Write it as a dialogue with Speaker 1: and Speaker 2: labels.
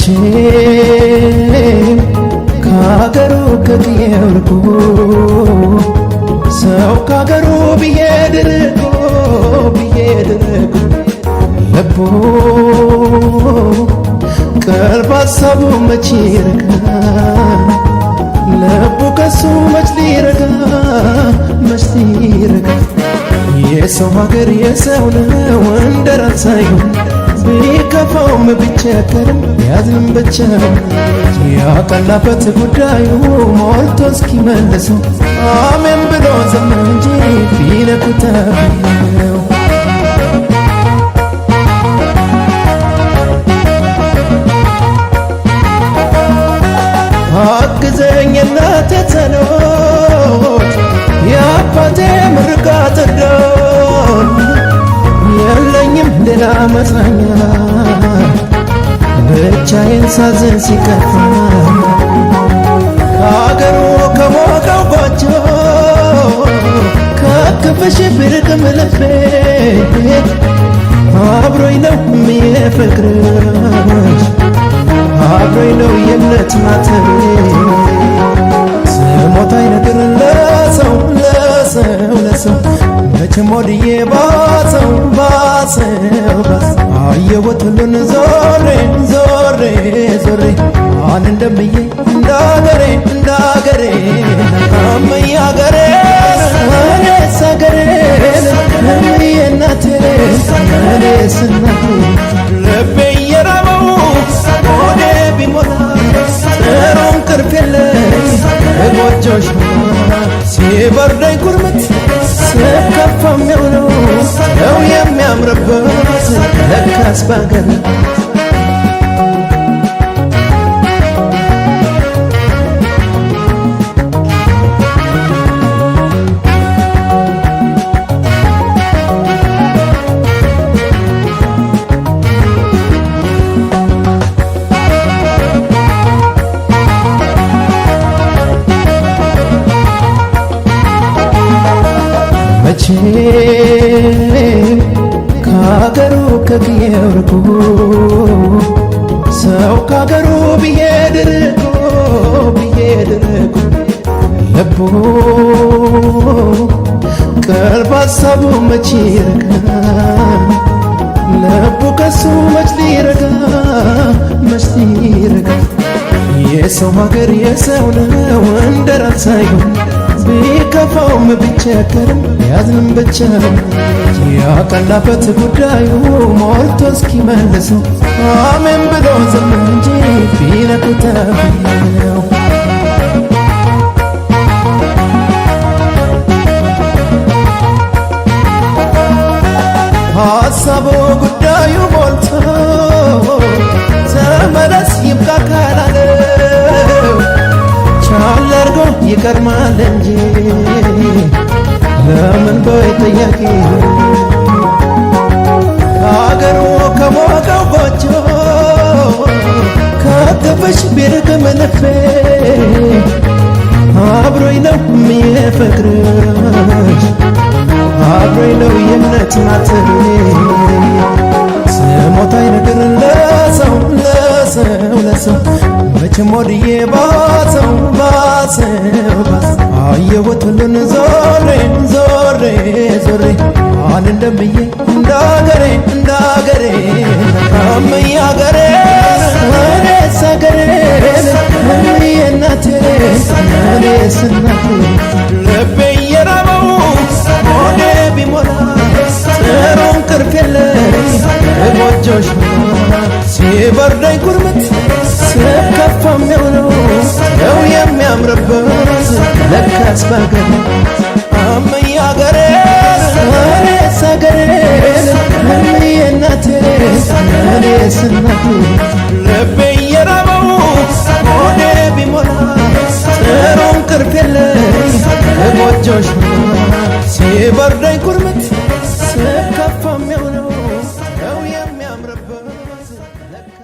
Speaker 1: መቼም ከአገሩ ከጥየው ርቆ ሰው ከአገሩ ቢሄድ ርቆ ልቡ ቀልብ ሀሳቡ መች ይረጋ ልቡ ከሱ መች ሊረጋ የሰው ሀገር የሰው ነው እንደራስ ሳይሆን ቢከፋውም ቢቸገርም ቢያዝንም ብቻ ያቀላበት ጉዳዩ ሞልቶ እስኪመልሰው አሜን ብሎ ዘመን እንጂ ቢነኩት ነው። አግዘኝ እናቴ ጸሎት የአባቴ ምርቃት እርዳኝ የለኝም ሌላ መጽናኛ ብቻዬን ሳዝን ሲከፋ ከአገሩ ከሞቀው ጎጆ ከክፍሽ ብርቅም ልቤ አብሮኝ ነው የሚፈቅርሽ አብሮኝ ነው የእምነት ማተቤ ስሞት አይነግር ለሰው መቼም ወድዬ ባሰው አየሁት ሁሉን ዞሬ ማን እንደምዬ እንዳገሬ አመይ አገሬ እኔስ አገሬን እምዬ እናቴ እኔስ እናቴ ልቤ እየራበው ሆዴ ቢሞላ ጥሩ እንቅልፍ የለኝ ጎጆሽ ሲበርደኝ ኩርምት ስከፋ የሚሆነው ሰው የሚያምርበት ለካስ ባገር መቼም ከአገሩ ከጥየው ርቆ ሰው ከአገሩ ቢሄድ ርቆ ልቡ ቀልብ ሀሳቡ መች ይረጋ ልቡ ከሱ መች ሊረጋ የሰው ሀገር የሰው ነው እንደራስ ሳይሆን ቢከፋውም ቢቸገርም ቢያዝንም ብቻ ያቀላበት ጉዳዩ ሞልቶ እስኪመልሰው አሜን ብሎ ዘመን እንጂ ቢነኩት ነው። ሀሳቡ ጉዳዩ ሞልቶ ተመለስ ይብቃ ካላለው ቻል አድርጎ ይቀርማል እንጂ ለምን ቦይ ጥያቄ ከአገሩ ከሞቀው ጎጆ ከክፍሽ ቢርቅም ልቤ አብሮኝ ነው የሚፈቅርሽ አብሮኝ ነው የእምነት ማተቤ ስሞት አይነግር ለሰው መቼም ወድዬ ባሰው አየሁት ሁሉን ዞሬ ማን እንደምዬ እንዳገሬ አመይ አገሬ እኔስ አገሬን እምዬ እናቴ እኔስ እናቴ ልቤ እየራበው ሆዴ ቢሞላ ጥሩ እንቅልፍ የለኝ ጎጆሽ ሲበርደኝ ኩርምት ስከፋ የሚሆነው ሰው የሚያምርበት ለካስ ባገር አመይ አገሬን እኔስ አገሬን እምዬ እናቴ እኔስ እናቴ ልቤ እየራበው ሆዴ ቢሞላ ጥሩ እንቅልፍ የለኝ ጎጆሽ ሲበርደኝ ኩርምት ስከፋ የሚሆነው